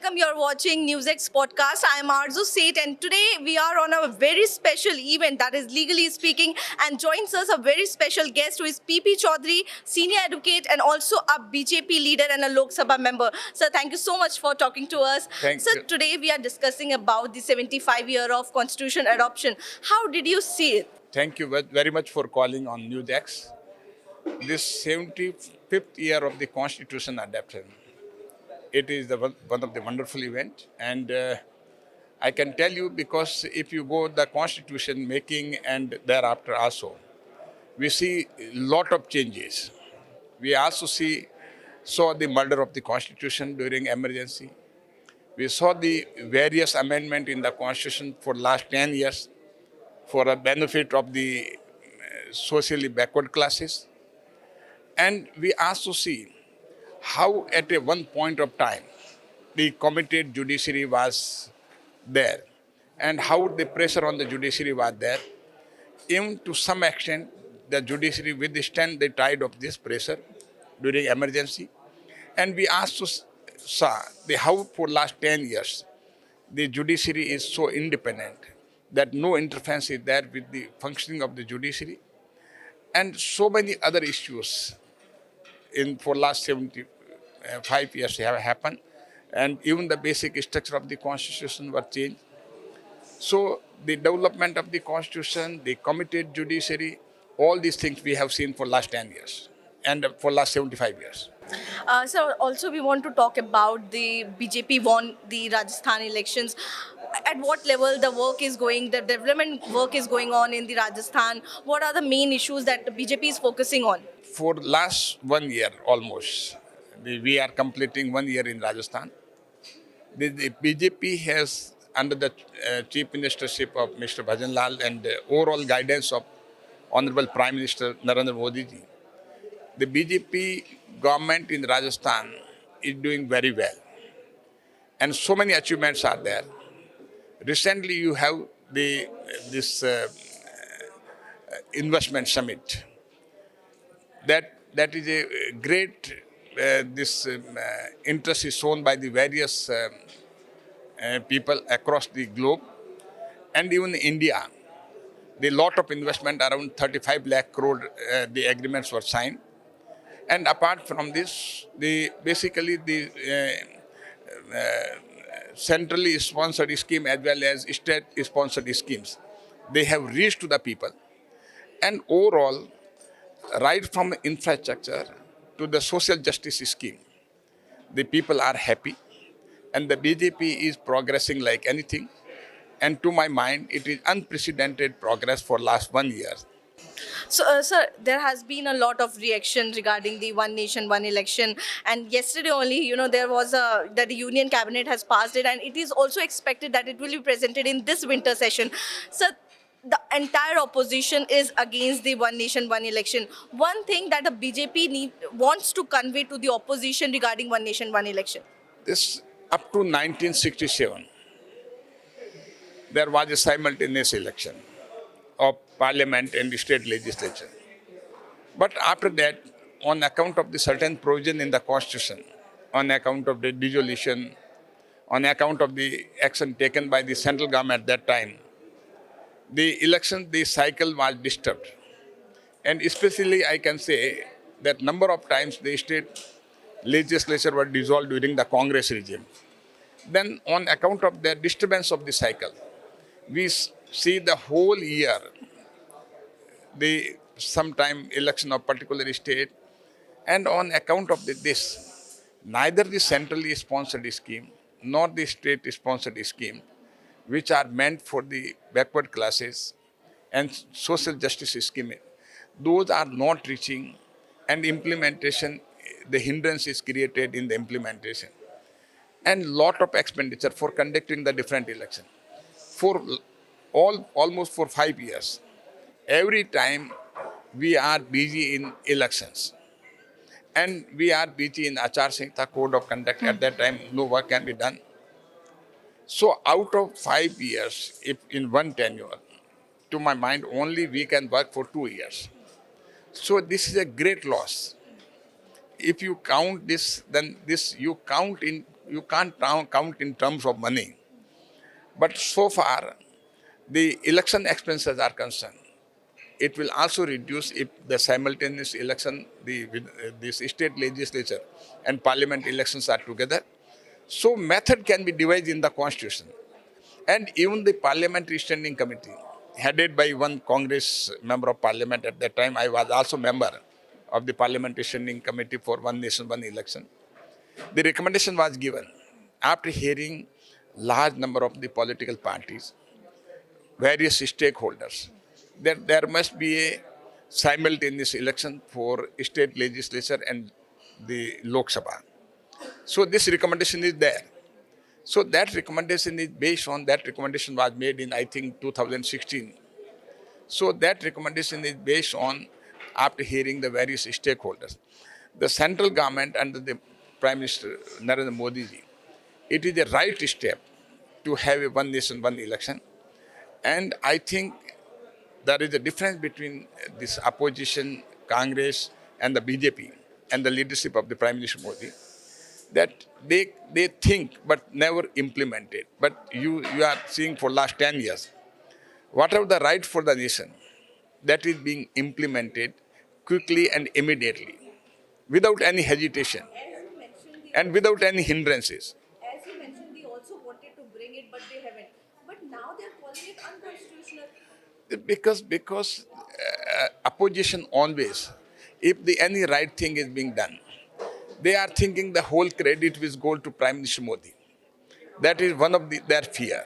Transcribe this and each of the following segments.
welcome. You're watching NewsX podcast. I am Arzu Seth, and today we are on a very special event, that is Legally Speaking, and joins us a very special guest who is PP Chaudhary, senior advocate and also a BJP leader and a Lok Sabha member. Sir, thank you so much for talking to us. Thank Sir, you. today we are discussing about the 75 year of constitution adoption. How did you see it? Thank you very much for calling on NewsX. This 75th year of the Constitution adoption. It is one of the wonderful event, and I can tell you because if you go the Constitution making and thereafter also, we see a lot of changes. We also saw the murder of the Constitution during emergency. We saw the various amendment in the Constitution for last 10 years for the benefit of the socially backward classes. And we also see how at a one point of time the committed judiciary was there and how the pressure on the judiciary was there. Even to some extent, the judiciary withstand the tide of this pressure during emergency. And we also saw how for last 10 years the judiciary is so independent that no interference is there with the functioning of the judiciary. And so many other issues for last 75 years have happened, and even the basic structure of the Constitution were changed. So the development of the Constitution, the committed judiciary, all these things we have seen for last 10 years and for last 75 years. So also we want to talk about the BJP won the Rajasthan elections. At what level the work is going, the development work is going on in the Rajasthan? What are the main issues that the BJP is focusing on? For last 1 year almost, we are completing 1 year in Rajasthan. The BJP has, under the chief ministership of Mr. Bhajan Lal and overall guidance of Honorable Prime Minister Narendra Modi ji, the BJP government in Rajasthan is doing very well. And so many achievements are there. Recently you have this investment summit. That is a great interest is shown by the various people across the globe, and even India. The lot of investment, around 35 lakh crore, the agreements were signed. And apart from this, basically the centrally sponsored scheme as well as state sponsored schemes, they have reached to the people. And overall, right from infrastructure to the social justice scheme, the people are happy, and the BJP is progressing like anything. And to my mind, it is unprecedented progress for last 1 year. So, sir, there has been a lot of reaction regarding the one nation, one election. And yesterday only, there was that the union cabinet has passed it, and it is also expected that it will be presented in this winter session. So, the entire opposition is against the one nation, one election. One thing that the BJP wants to convey to the opposition regarding one nation, one election. This up to 1967, there was a simultaneous election of parliament and state legislature. But after that, on account of the certain provision in the Constitution, on account of the dissolution, on account of the action taken by the central government at that time, the cycle was disturbed. And especially I can say that number of times the state legislature were dissolved during the Congress regime. Then on account of the disturbance of the cycle, we see the whole year, the sometime election of particular state, and on account of this, neither the centrally sponsored scheme nor the state sponsored scheme, which are meant for the backward classes and social justice scheme, those are not reaching, and implementation, the hindrance is created in the implementation. And lot of expenditure for conducting the different election. For almost for 5 years, every time we are busy in elections. And we are busy in Achar Sanhita code of conduct. At that time, no work can be done. So out of 5 years, if in one tenure, to my mind, only we can work for 2 years. So this is a great loss. If you count this, then this you count in you can't count in terms of money. But so far, the election expenses are concerned. It will also reduce if the simultaneous election, this state legislature and parliament elections are together. So method can be devised in the constitution. And even the parliamentary standing committee, headed by one Congress member of parliament at that time, I was also member of the parliamentary standing committee for one nation, one election. The recommendation was given after hearing large number of the political parties, various stakeholders, that there must be a simultaneous election for state legislature and the Lok Sabha. So this recommendation is there. So that recommendation is based on, that recommendation was made in, I think, 2016. So that recommendation is based on, after hearing the various stakeholders. The central government under the Prime Minister Narendra Modi ji, it is the right step to have a one nation, one election. And I think there is a difference between this opposition, Congress, and the BJP, and the leadership of the Prime Minister Modi, that they think but never implement it. But you are seeing for last 10 years, whatever the right for the nation, that is being implemented quickly and immediately, without any hesitation and without any hindrances. As you mentioned, they also wanted to bring it, but they haven't. But now they're calling it unconstitutional. Because opposition always, if any right thing is being done, they are thinking the whole credit will go to Prime Minister Modi. That is one of their fear.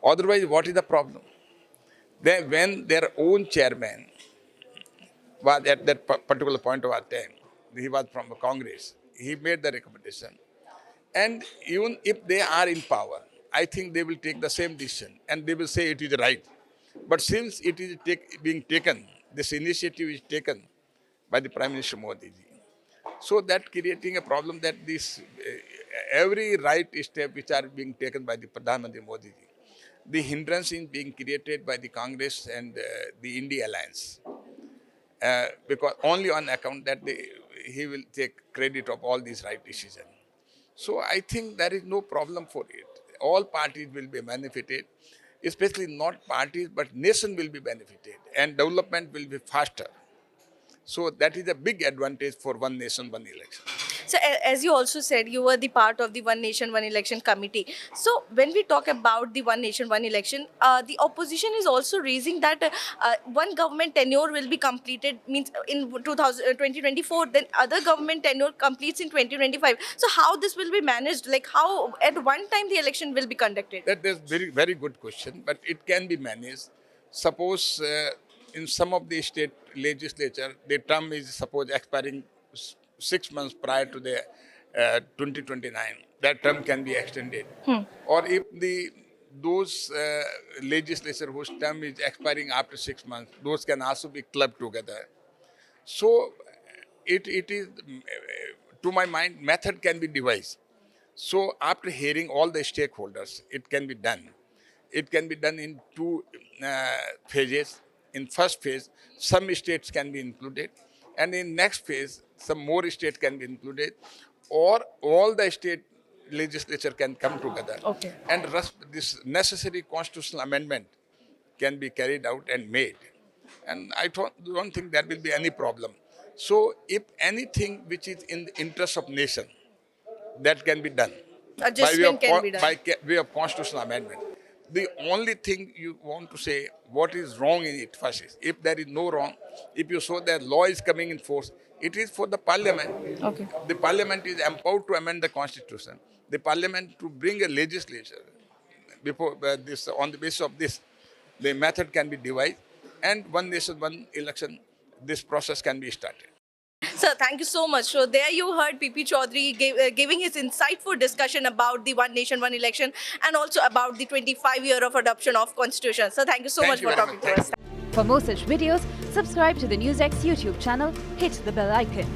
Otherwise, what is the problem? When their own chairman was at that particular point of our time, he was from Congress, he made the recommendation. And even if they are in power, I think they will take the same decision and they will say it is right. But since it is being taken, this initiative is taken by the Prime Minister Modi ji. So that creating a problem that this every right step which are being taken by the Pradhan Mantri Modi ji, the hindrance is being created by the Congress and the India alliance. Because only on account that he will take credit of all these right decisions. So I think there is no problem for it. All parties will be benefited, especially not parties, but nation will be benefited and development will be faster. So that is a big advantage for one nation, one election. So as you also said, you were the part of the One Nation, One Election committee. So when we talk about the One Nation, One Election, the opposition is also raising that one government tenure will be completed, means in 2024, then other government tenure completes in 2025. So how this will be managed? Like how at one time the election will be conducted? That is very good question, but it can be managed. Suppose in some of the state legislature, the term is suppose expiring 6 months prior to the 2029. That term can be extended. Or if those legislature whose term is expiring after 6 months, those can also be clubbed together. So it is, to my mind, method can be devised. So after hearing all the stakeholders, it can be done. It can be done in two phases. In first phase, some states can be included, and in next phase, some more states can be included, or all the state legislature can come together. Okay. And this necessary constitutional amendment can be carried out and made. And I don't think there will be any problem. So if anything which is in the interest of nation, that can be done. Adjustment can be done. By way of constitutional amendment. The only thing you want to say, what is wrong in it first is, if there is no wrong, if you show that law is coming in force, it is for the parliament. Okay. The parliament is empowered to amend the constitution. The parliament to bring a legislature before this, on the basis of this, the method can be devised, and one nation, one election, this process can be started. Sir, thank you so much. So there you heard PP Chaudhary giving his insightful discussion about the One Nation, One Election and also about the 25-year of adoption of Constitution. So thank you so much for talking to us. For more such videos, subscribe to the NewsX YouTube channel, hit the bell icon.